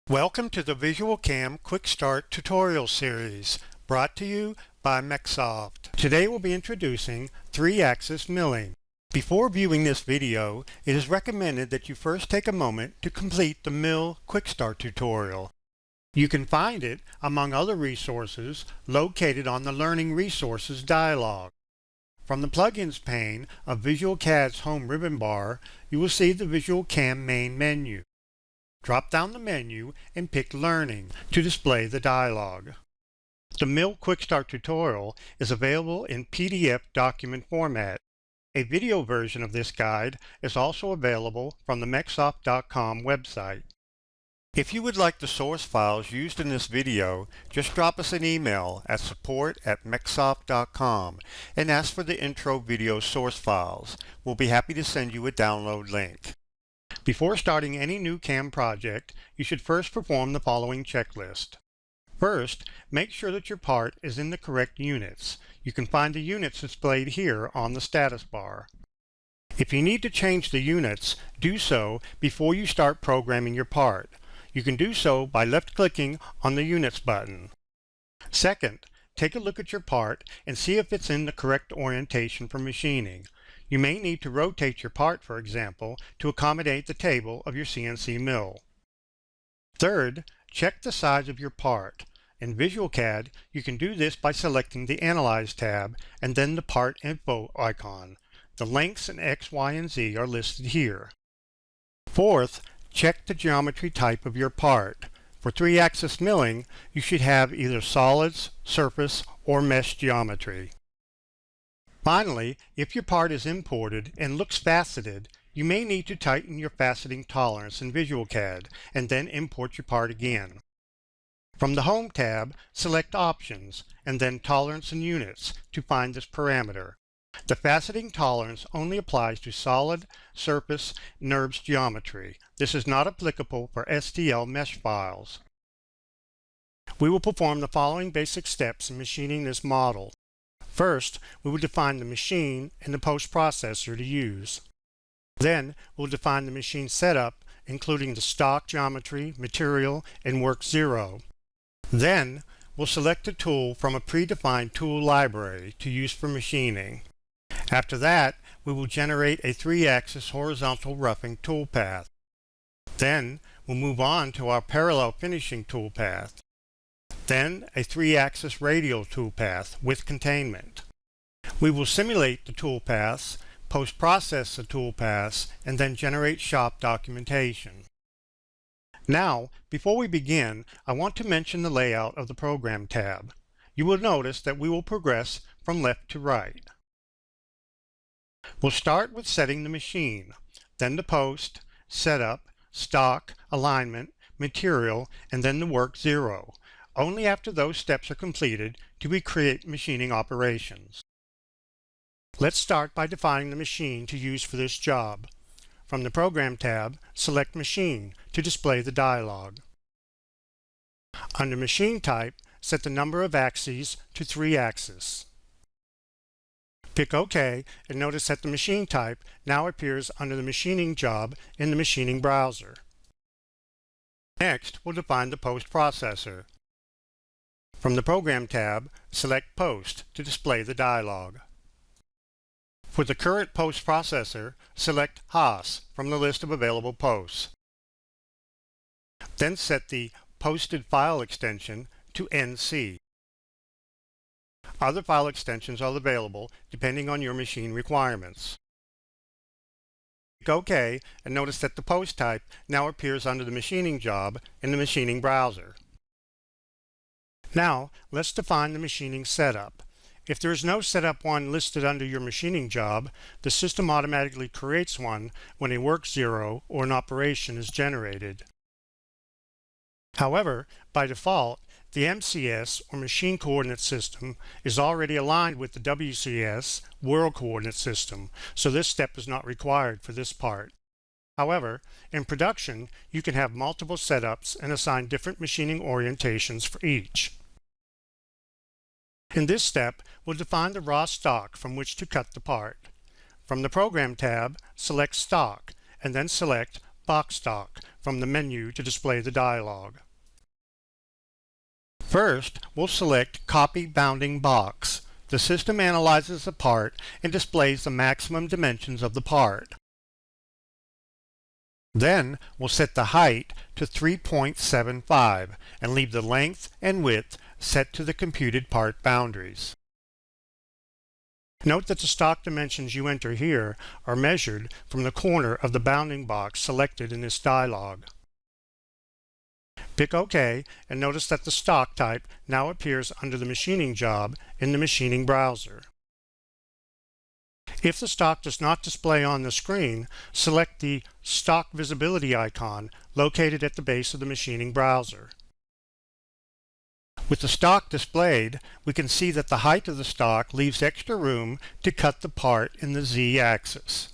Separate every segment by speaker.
Speaker 1: Welcome to the VisualCAM Quick Start tutorial series, brought to you by MecSoft. Today we'll be introducing 3-axis milling. Before viewing this video, it is recommended that you first take a moment to complete the Mill Quick Start tutorial. You can find it, among other resources, located on the Learning Resources dialog. From the Plugins pane of VisualCAD's home ribbon bar, you will see the VisualCAM main menu. Drop down the menu and pick Learning to display the dialog. The Mill Quick Start tutorial is available in PDF document format. A video version of this guide is also available from the MecSoft.com website. If you would like the source files used in this video, just drop us an email at support@MecSoft.com and ask for the intro video source files. We'll be happy to send you a download link. Before starting any new CAM project, you should first perform the following checklist. First, make sure that your part is in the correct units. You can find the units displayed here on the status bar. If you need to change the units, do so before you start programming your part. You can do so by left-clicking on the Units button. Second, take a look at your part and see if it's in the correct orientation for machining. You may need to rotate your part, for example, to accommodate the table of your CNC mill. Third, check the size of your part. In VisualCAD, you can do this by selecting the Analyze tab and then the Part Info icon. The lengths in X, Y, and Z are listed here. Fourth, check the geometry type of your part. For 3-axis milling, you should have either solids, surface, or mesh geometry. Finally, if your part is imported and looks faceted, you may need to tighten your faceting tolerance in VisualCAD and then import your part again. From the Home tab, select Options and then Tolerance and Units to find this parameter. The faceting tolerance only applies to solid, surface, NURBS geometry. This is not applicable for STL mesh files. We will perform the following basic steps in machining this model. First, we will define the machine and the post-processor to use. Then, we'll define the machine setup, including the stock geometry, material, and work 0. Then, we'll select a tool from a predefined tool library to use for machining. After that, we will generate a 3-axis horizontal roughing toolpath. Then, we'll move on to our parallel finishing toolpath. Then, a 3-axis radial toolpath with containment. We will simulate the toolpaths, post-process the toolpaths, and then generate shop documentation. Now, before we begin, I want to mention the layout of the Program tab. You will notice that we will progress from left to right. We'll start with setting the machine, then the post, setup, stock, alignment, material, and then the work 0. Only after those steps are completed do we create machining operations. Let's start by defining the machine to use for this job. From the Program tab, select Machine to display the dialog. Under Machine Type, set the number of axes to 3-axis. Pick OK and notice that the machine type now appears under the machining job in the machining browser. Next, we'll define the post processor. From the Program tab, select Post to display the dialog. For the current post processor, select HOS from the list of available posts. Then set the Posted File extension to NC. Other file extensions are available depending on your machine requirements. Click OK and notice that the post type now appears under the machining job in the machining browser. Now, let's define the machining setup. If there is no Setup 1 listed under your machining job, the system automatically creates one when a work 0 or an operation is generated. However, by default, the MCS, or Machine Coordinate System, is already aligned with the WCS, World Coordinate System, so this step is not required for this part. However, in production, you can have multiple setups and assign different machining orientations for each. In this step, we'll define the raw stock from which to cut the part. From the Program tab, select Stock, and then select box stock from the menu to display the dialog. First, we'll select Copy Bounding Box. The system analyzes the part and displays the maximum dimensions of the part. Then, we'll set the height to 3.75 and leave the length and width set to the computed part boundaries. Note that the stock dimensions you enter here are measured from the corner of the bounding box selected in this dialog. Pick OK and notice that the stock type now appears under the machining job in the machining browser. If the stock does not display on the screen, select the Stock Visibility icon located at the base of the machining browser. With the stock displayed, we can see that the height of the stock leaves extra room to cut the part in the Z-axis.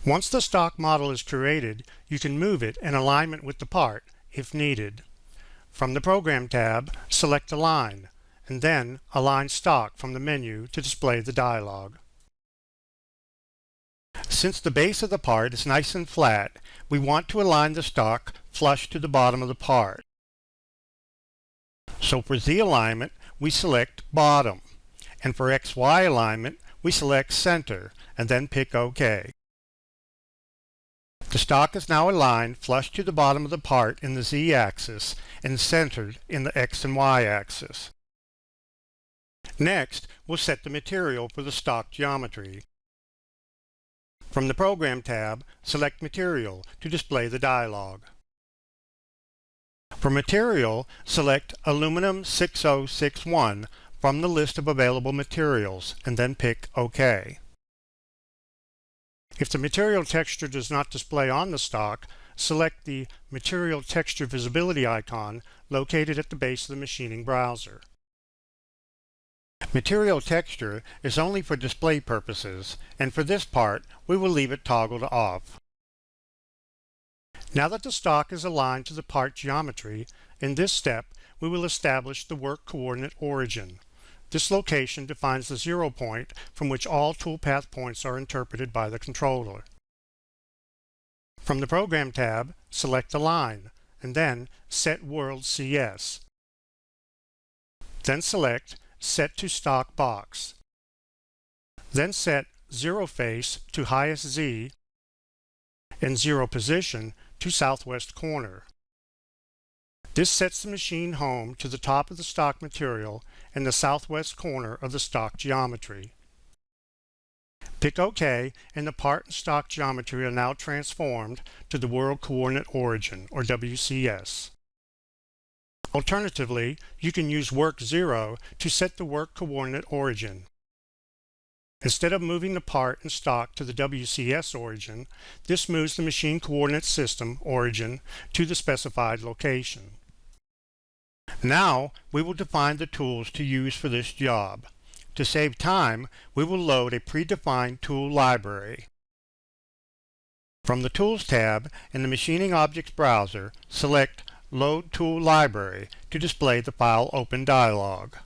Speaker 1: Once the stock model is created, you can move it in alignment with the part if needed. From the Program tab, select Align, and then Align Stock from the menu to display the dialog. Since the base of the part is nice and flat, we want to align the stock flush to the bottom of the part. So for Z alignment, we select Bottom, and for XY alignment, we select Center, and then pick OK. The stock is now aligned flush to the bottom of the part in the Z-axis and centered in the X and Y axis. Next, we'll set the material for the stock geometry. From the Program tab, select Material to display the dialog. For material, select Aluminum 6061 from the list of available materials and then pick OK. If the material texture does not display on the stock, select the Material Texture Visibility icon located at the base of the machining browser. Material texture is only for display purposes, and for this part, we will leave it toggled off. Now that the stock is aligned to the part geometry, in this step, we will establish the work coordinate origin. This location defines the 0 point from which all toolpath points are interpreted by the controller. From the Program tab, select Align, and then Set World CS. Then select Set to Stock Box. Then set 0 face to highest Z and 0 position to southwest corner. This sets the machine home to the top of the stock material in the southwest corner of the stock geometry. Pick OK, and the part and stock geometry are now transformed to the World Coordinate Origin, or WCS. Alternatively, you can use Work 0 to set the work coordinate origin. Instead of moving the part and stock to the WCS origin, this moves the machine coordinate system origin to the specified location. Now, we will define the tools to use for this job. To save time, we will load a predefined tool library. From the Tools tab in the Machining Objects browser, select Load Tool Library to display the File Open dialog.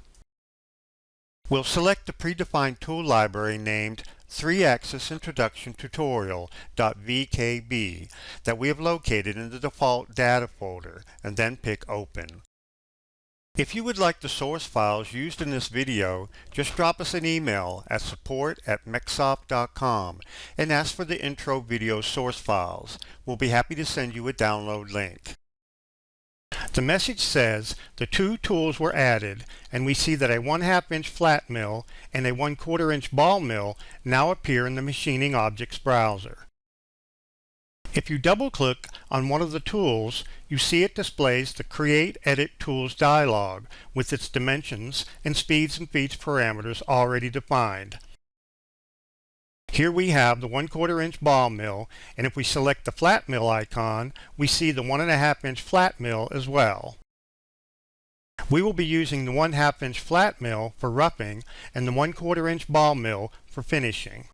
Speaker 1: We'll select the predefined tool library named 3-Axis Introduction Tutorial.vkb that we have located in the default data folder and then pick Open. If you would like the source files used in this video, just drop us an email at support@mecsoft.com and ask for the intro video source files. We'll be happy to send you a download link. The message says the two tools were added, and we see that a 1/2 inch flat mill and a 1/4 inch ball mill now appear in the Machining Objects browser. If you double-click on one of the tools, you see it displays the Create Edit Tools dialog with its dimensions and speeds and feeds parameters already defined. Here we have the 1/4 inch ball mill, and if we select the flat mill icon, we see the 1.5 inch flat mill as well. We will be using the 1/2 inch flat mill for roughing and the 1/4 inch ball mill for finishing.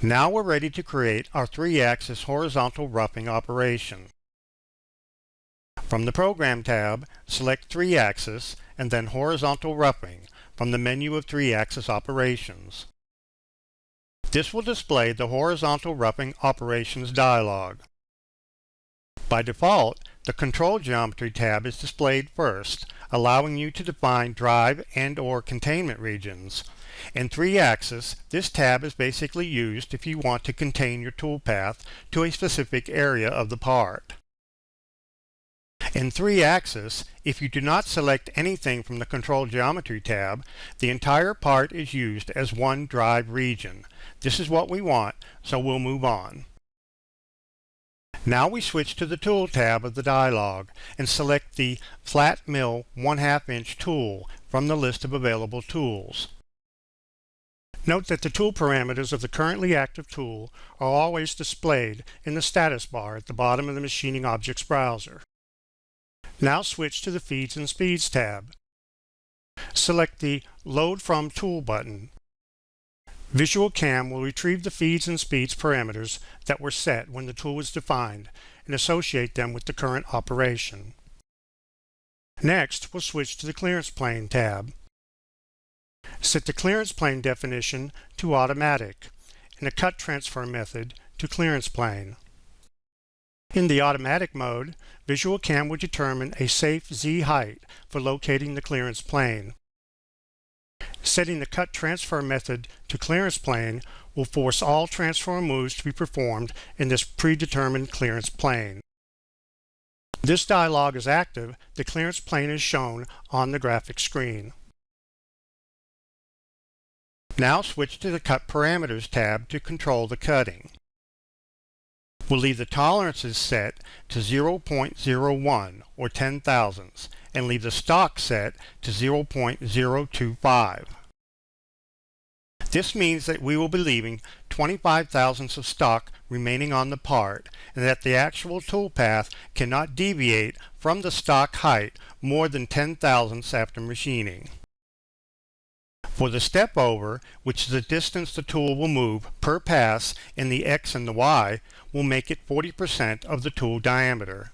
Speaker 1: Now we're ready to create our 3-axis horizontal roughing operation. From the Program tab, select 3-axis and then Horizontal Roughing from the menu of 3-axis operations. This will display the horizontal roughing operations dialog. By default, the Control Geometry tab is displayed first, allowing you to define drive and/or containment regions. In 3-axis, this tab is basically used if you want to contain your toolpath to a specific area of the part. In 3-axis, if you do not select anything from the Control Geometry tab, the entire part is used as one drive region. This is what we want, so we'll move on. Now we switch to the Tool tab of the dialog and select the Flat Mill 1/2 inch tool from the list of available tools. Note that the tool parameters of the currently active tool are always displayed in the status bar at the bottom of the Machining Objects browser. Now switch to the Feeds and Speeds tab. Select the Load From Tool button. VisualCAM will retrieve the feeds and speeds parameters that were set when the tool was defined and associate them with the current operation. Next, we'll switch to the Clearance Plane tab. Set the clearance plane definition to Automatic and the Cut Transfer method to Clearance Plane. In the Automatic mode, VisualCAM will determine a safe Z height for locating the clearance plane. Setting the Cut Transfer method to Clearance Plane will force all transfer moves to be performed in this predetermined clearance plane. This dialog is active. The clearance plane is shown on the graphic screen. Now switch to the Cut Parameters tab to control the cutting. We'll leave the tolerances set to 0.01 or 10 thousandths and leave the stock set to 0.025. This means that we will be leaving 25 thousandths of stock remaining on the part and that the actual toolpath cannot deviate from the stock height more than 10 thousandths after machining. For the step over, which is the distance the tool will move per pass in the X and the Y, we'll make it 40% of the tool diameter.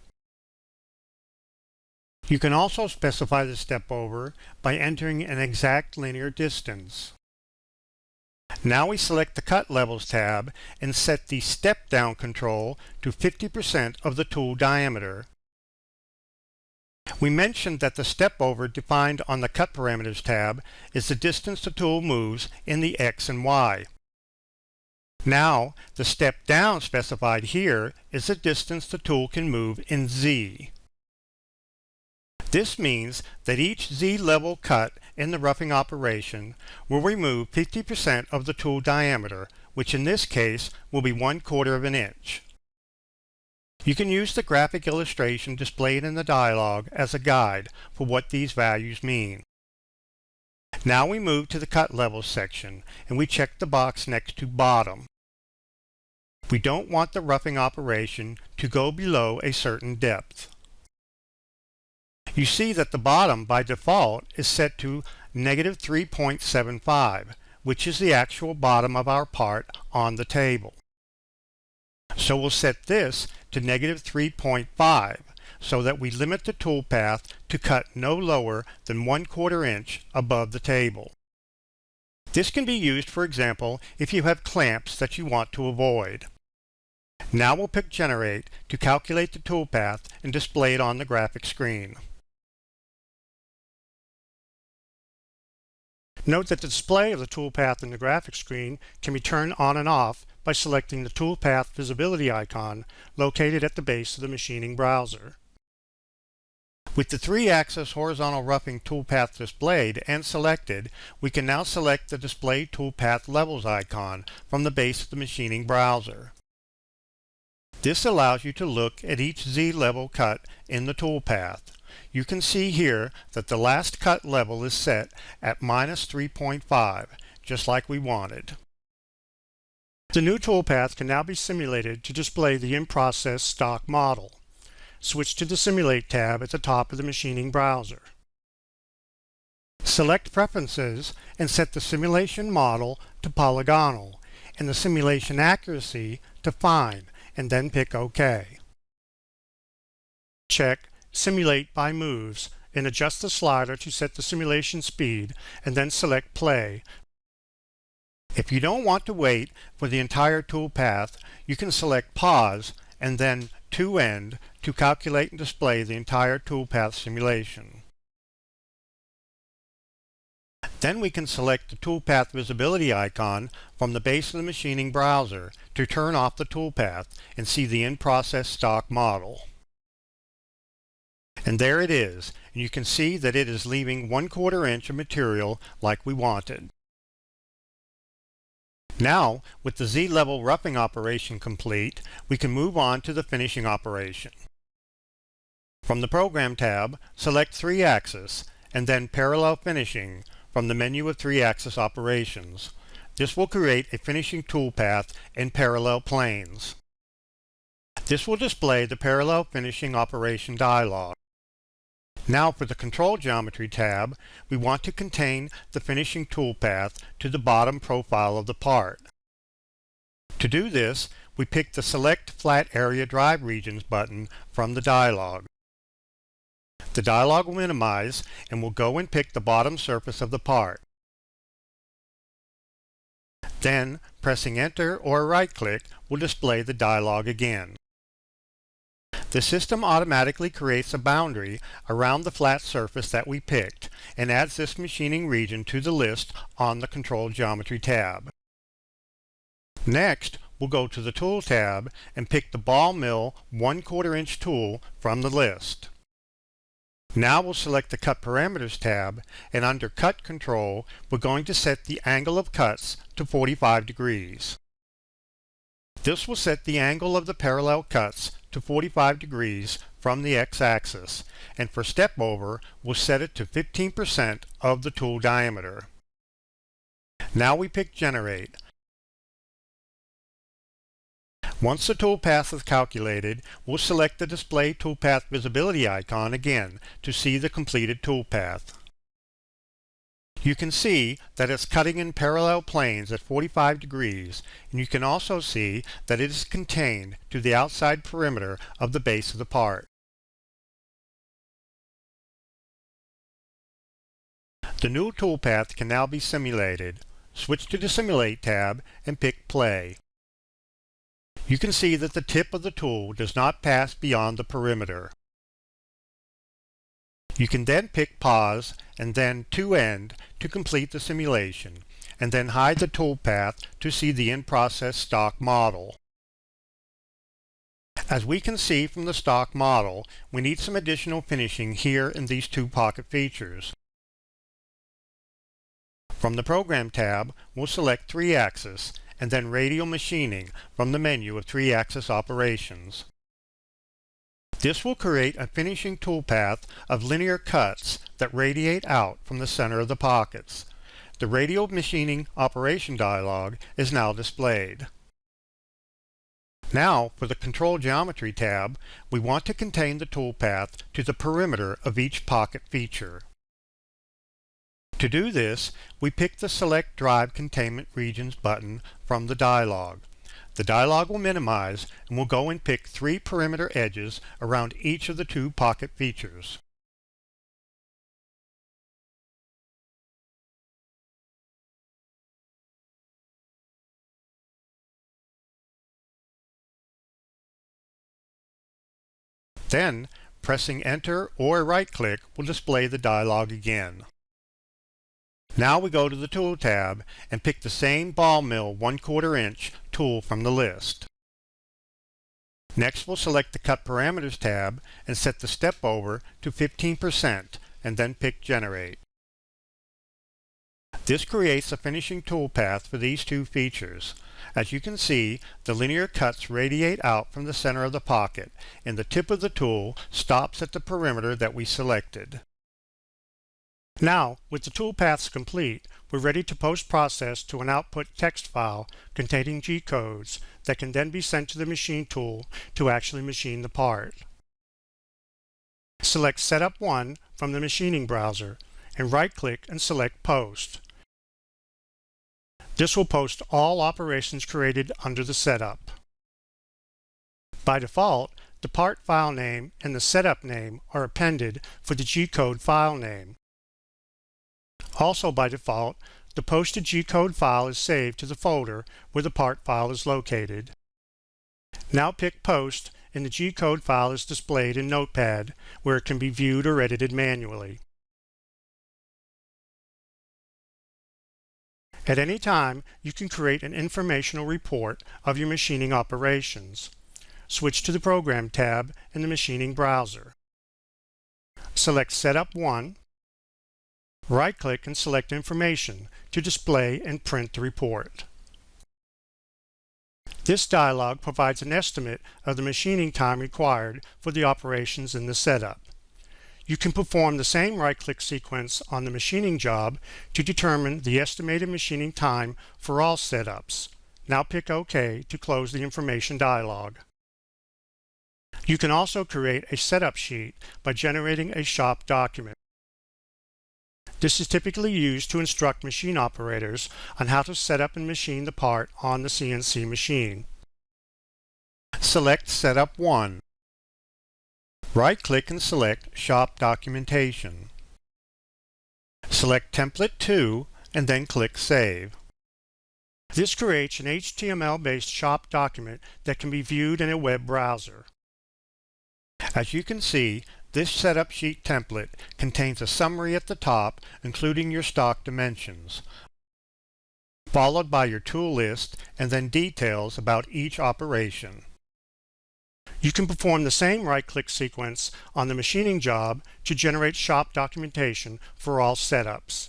Speaker 1: You can also specify the step over by entering an exact linear distance. Now we select the Cut Levels tab and set the Step Down control to 50% of the tool diameter. We mentioned that the step over defined on the Cut Parameters tab is the distance the tool moves in the X and Y. Now, the step down specified here is the distance the tool can move in Z. This means that each Z level cut in the roughing operation will remove 50% of the tool diameter, which in this case will be 1/4 of an inch. You can use the graphic illustration displayed in the dialog as a guide for what these values mean. Now we move to the Cut Levels section and we check the box next to Bottom. We don't want the roughing operation to go below a certain depth. You see that the bottom by default is set to -3.75, which is the actual bottom of our part on the table. So we'll set this to -3.5 so that we limit the tool path to cut no lower than 1/4 inch above the table. This can be used, for example, if you have clamps that you want to avoid. Now we'll pick Generate to calculate the tool path and display it on the graphic screen. Note that the display of the toolpath in the graphic screen can be turned on and off by selecting the Toolpath Visibility icon located at the base of the machining browser. With the 3-axis horizontal roughing toolpath displayed and selected, we can now select the Display Toolpath Levels icon from the base of the machining browser. This allows you to look at each Z level cut in the toolpath. You can see here that the last cut level is set at -3.5, just like we wanted. The new toolpath can now be simulated to display the in-process stock model. Switch to the Simulate tab at the top of the machining browser. Select Preferences and set the simulation model to polygonal and the simulation accuracy to fine, and then pick OK. Check Simulate by Moves and adjust the slider to set the simulation speed and then select Play If you don't want to wait for the entire toolpath, you can select Pause and then To End to calculate and display the entire toolpath simulation. Then we can select the toolpath visibility icon from the base of the machining browser to turn off the toolpath and see the in-process stock model. And there it is, and you can see that it is leaving 1/4 inch of material like we wanted. Now, with the Z-level roughing operation complete, we can move on to the finishing operation. From the Program tab, select 3-axis and then Parallel Finishing from the menu of 3-axis operations. This will create a finishing toolpath in parallel planes. This will display the Parallel Finishing Operation dialog. Now for the Control Geometry tab, we want to contain the finishing toolpath to the bottom profile of the part. To do this, we pick the Select Flat Area Drive Regions button from the dialog. The dialog will minimize and we'll go and pick the bottom surface of the part. Then, pressing Enter or right-click will display the dialog again. The system automatically creates a boundary around the flat surface that we picked and adds this machining region to the list on the Control Geometry tab. Next, we'll go to the Tool tab and pick the Ball Mill 1/4 inch tool from the list. Now we'll select the Cut Parameters tab, and under Cut Control, we're going to set the angle of cuts to 45 degrees. This will set the angle of the parallel cuts to 45 degrees from the x-axis, and for step over, we'll set it to 15% of the tool diameter. Now we pick Generate. Once the toolpath is calculated, we'll select the Display Toolpath Visibility icon again to see the completed toolpath. You can see that it's cutting in parallel planes at 45 degrees, and you can also see that it is contained to the outside perimeter of the base of the part. The new toolpath can now be simulated. Switch to the Simulate tab and pick Play. You can see that the tip of the tool does not pass beyond the perimeter. You can then pick Pause and then To End to complete the simulation, and then hide the toolpath to see the in-process stock model. As we can see from the stock model, we need some additional finishing here in these two pocket features. From the Program tab, we'll select 3-axis and then Radial Machining from the menu of 3-axis operations. This will create a finishing toolpath of linear cuts that radiate out from the center of the pockets. The Radial Machining Operation dialog is now displayed. Now, for the Control Geometry tab, we want to contain the toolpath to the perimeter of each pocket feature. To do this, we pick the Select Drive Containment Regions button from the dialog. The dialog will minimize, and we'll go and pick 3 perimeter edges around each of the 2 pocket features. Then, pressing Enter or right-click will display the dialog again. Now we go to the Tool tab and pick the same Ball Mill 1/4 inch tool from the list. Next we'll select the Cut Parameters tab and set the step over to 15% and then pick Generate. This creates a finishing toolpath for these 2 features. As you can see, the linear cuts radiate out from the center of the pocket, and the tip of the tool stops at the perimeter that we selected. Now, with the toolpaths complete, we're ready to post-process to an output text file containing G-codes that can then be sent to the machine tool to actually machine the part. Select Setup 1 from the machining browser and right-click and select Post. This will post all operations created under the setup. By default, the part file name and the setup name are appended for the G-code file name. Also by default, the posted G-code file is saved to the folder where the part file is located. Now pick Post, and the G-code file is displayed in Notepad, where it can be viewed or edited manually. At any time, you can create an informational report of your machining operations. Switch to the Program tab in the machining browser. Select Setup 1. Right-click and select Information to display and print the report. This dialog provides an estimate of the machining time required for the operations in the setup. You can perform the same right-click sequence on the machining job to determine the estimated machining time for all setups. Now pick OK to close the information dialog. You can also create a setup sheet by generating a shop document. This is typically used to instruct machine operators on how to set up and machine the part on the CNC machine. Select Setup 1. Right-click and select Shop Documentation. Select Template 2 and then click Save. This creates an HTML-based shop document that can be viewed in a web browser. As you can see, this setup sheet template contains a summary at the top, including your stock dimensions, followed by your tool list and then details about each operation. You can perform the same right-click sequence on the machining job to generate shop documentation for all setups.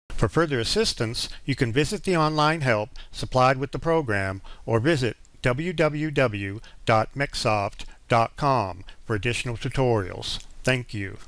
Speaker 1: For further assistance, you can visit the online help supplied with the program or visit www.mecsoft.com for additional tutorials. Thank you.